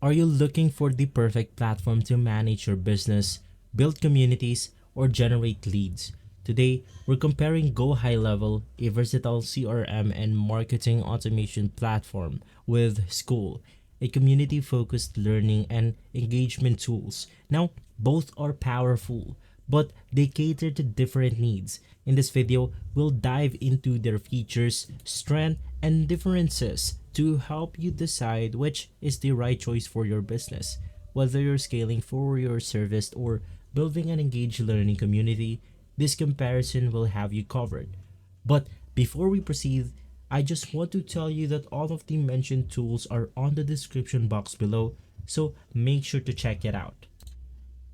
Are you looking for the perfect platform to manage your business, build communities, or generate leads? Today, we're comparing GoHighLevel, a versatile CRM and marketing automation platform, with Skool, a community-focused learning and engagement tools. Now, both are powerful, but they cater to different needs. In this video, we'll dive into their features, strengths, and differences to help you decide which is the right choice for your business. Whether you're scaling for your service or building an engaged learning community, this comparison will have you covered. But before we proceed, I just want to tell you that all of the mentioned tools are on the description box below, so make sure to check it out.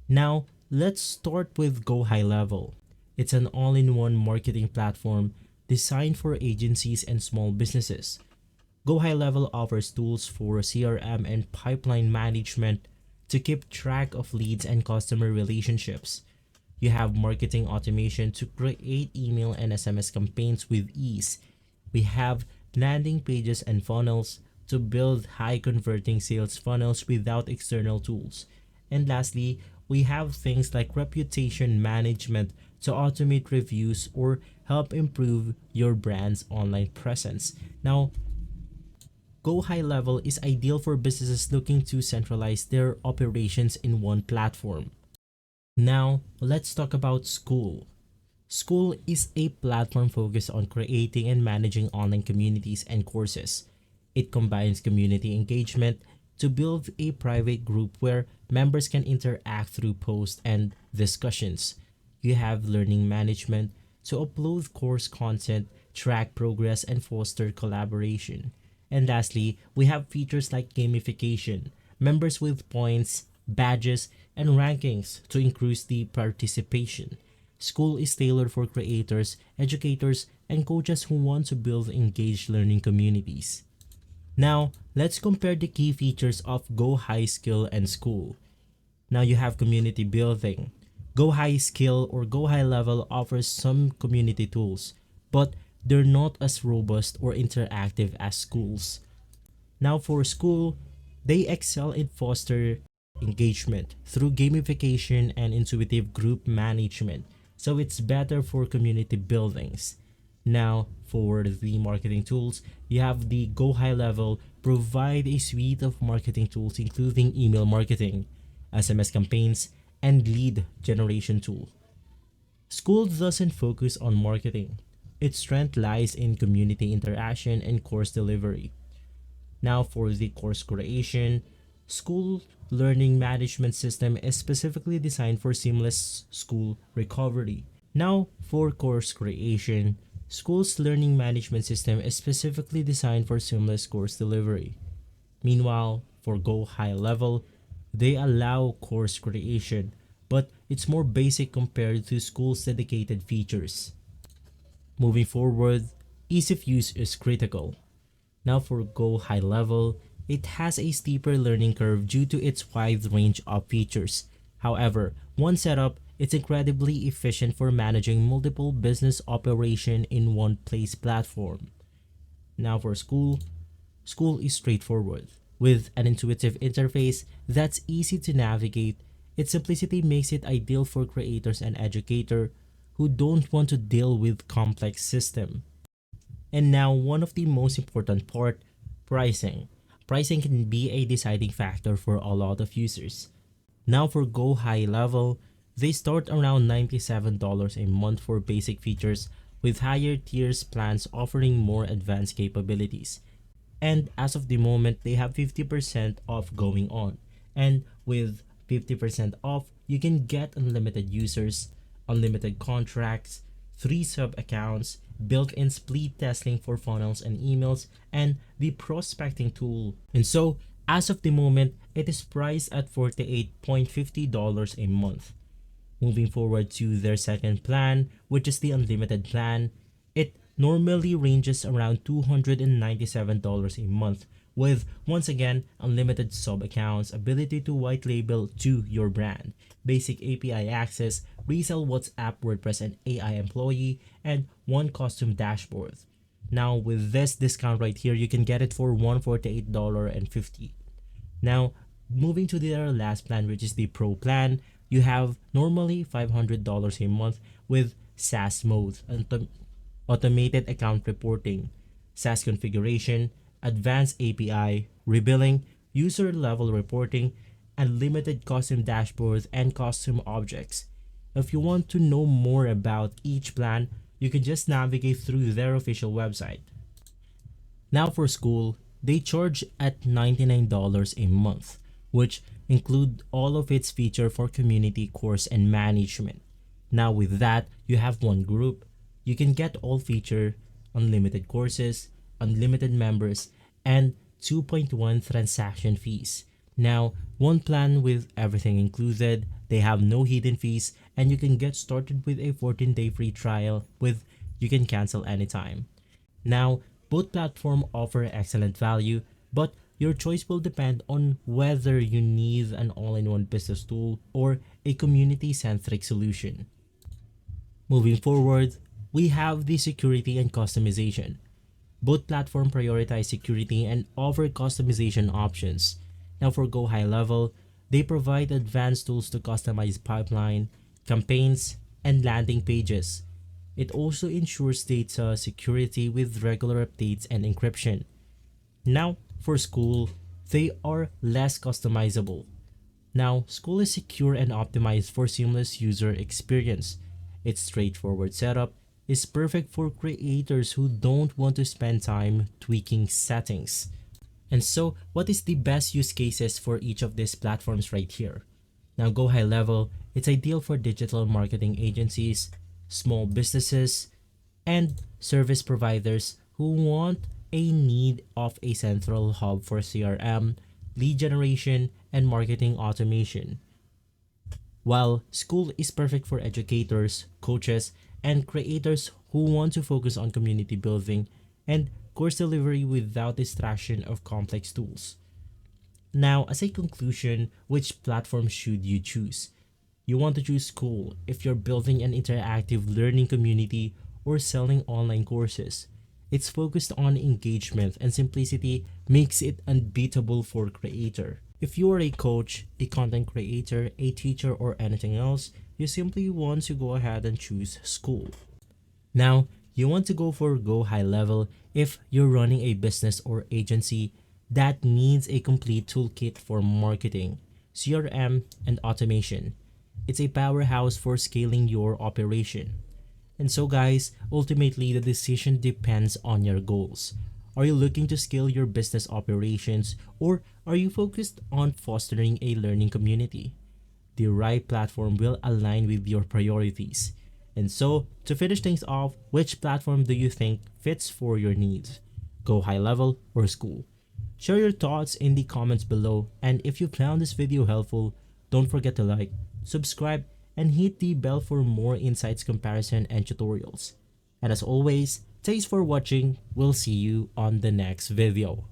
Now, let's start with GoHighLevel. It's an all-in-one marketing platform designed for agencies and small businesses. GoHighLevel offers tools for CRM and pipeline management to keep track of leads and customer relationships. You have marketing automation to create email and SMS campaigns with ease. We have landing pages and funnels to build high converting sales funnels without external tools. And lastly, we have things like reputation management to automate reviews or help improve your brand's online presence. Now, GoHighLevel is ideal for businesses looking to centralize their operations in one platform. Now, let's talk about Skool. Skool is a platform focused on creating and managing online communities and courses. It combines community engagement to build a private group where members can interact through posts and discussions. You have learning management to upload course content, track progress, and foster collaboration. And lastly, we have features like gamification, members with points, badges, and rankings to increase the participation. Skool is tailored for creators, educators, and coaches who want to build engaged learning communities. Now, let's compare the key features of GoHighSkill and Skool. Now you have community building. GoHighSkill or GoHighLevel offers some community tools, but they're not as robust or interactive as Skool's. Now for Skool, they excel in foster engagement through gamification and intuitive group management, so it's better for community buildings. Now for the marketing tools, you have the GoHighLevel provide a suite of marketing tools including email marketing, SMS campaigns, and lead generation tool. Skool doesn't focus on marketing. Its strength lies in community interaction and course delivery. Now for the course creation, Skool learning management system is specifically designed for seamless school recovery. Now for course creation, Skool's learning management system is specifically designed for seamless course delivery. Meanwhile, for GoHighLevel, they allow course creation, but it's more basic compared to Skool's dedicated features. Moving forward, ease of use is critical. Now for GoHighLevel, it has a steeper learning curve due to its wide range of features. However, once set up, it's incredibly efficient for managing multiple business operations in one place platform. Now for Skool, Skool is straightforward. With an intuitive interface that's easy to navigate, its simplicity makes it ideal for creators and educators who don't want to deal with complex system. And now one of the most important part, pricing. Pricing can be a deciding factor for a lot of users. Now for GoHighLevel, they start around $97 a month for basic features with higher tiers plans offering more advanced capabilities. And as of the moment, they have 50% off going on. And with 50% off, you can get unlimited users, unlimited contracts, 3 sub accounts, built-in split testing for funnels and emails, and the prospecting tool. And so, as of the moment, it is priced at $48.50 a month. Moving forward to their second plan, which is the unlimited plan, it normally ranges around $297 a month with, once again, unlimited sub accounts, ability to white label to your brand, basic API access, resell WhatsApp, WordPress, and AI employee, and one custom dashboard. Now with this discount right here, you can get it for $148.50. Now moving to their last plan, which is the Pro plan, you have normally $500 a month with SaaS mode, automated account reporting, SaaS configuration, advanced API, rebilling, user level reporting, unlimited custom dashboards, and custom objects. If you want to know more about each plan, you can just navigate through their official website. Now for Skool, they charge at $99 a month, which include all of its feature for community, course, and management. Now with that, you have one group. You can get all feature, unlimited courses, unlimited members, and 2.1 transaction fees. Now, one plan with everything included, they have no hidden fees, and you can get started with a 14-day free trial with you can cancel anytime. Now, both platforms offer excellent value, but your choice will depend on whether you need an all-in-one business tool or a community-centric solution. Moving forward, we have the security and customization. Both platforms prioritize security and offer customization options. Now for GoHighLevel, they provide advanced tools to customize pipeline, campaigns, and landing pages. It also ensures data security with regular updates and encryption. Now for Skool, they are less customizable. Now, Skool is secure and optimized for seamless user experience. Its straightforward setup is perfect for creators who don't want to spend time tweaking settings. And so, what is the best use cases for each of these platforms right here? Now, GoHighLevel, it's ideal for digital marketing agencies, small businesses, and service providers who want a need of a central hub for CRM, lead generation, and marketing automation. While Skool is perfect for educators, coaches, and creators who want to focus on community building and course delivery without distraction of complex tools. Now, as a conclusion, which platform should you choose? You want to choose Skool if you're building an interactive learning community or selling online courses. Its focused on engagement and simplicity makes it unbeatable for creator. If you are a coach, a content creator, a teacher, or anything else, you simply want to go ahead and choose Skool. Now, you want to go for GoHighLevel if you're running a business or agency that needs a complete toolkit for marketing, CRM, and automation. It's a powerhouse for scaling your operation. And so guys, ultimately the decision depends on your goals. Are you looking to scale your business operations or are you focused on fostering a learning community? The right platform will align with your priorities. And so, to finish things off, which platform do you think fits for your needs? GoHighLevel or Skool? Share your thoughts in the comments below, and if you found this video helpful, don't forget to like, subscribe, and hit the bell for more insights, comparison, and tutorials. And as always, thanks for watching. We'll see you on the next video.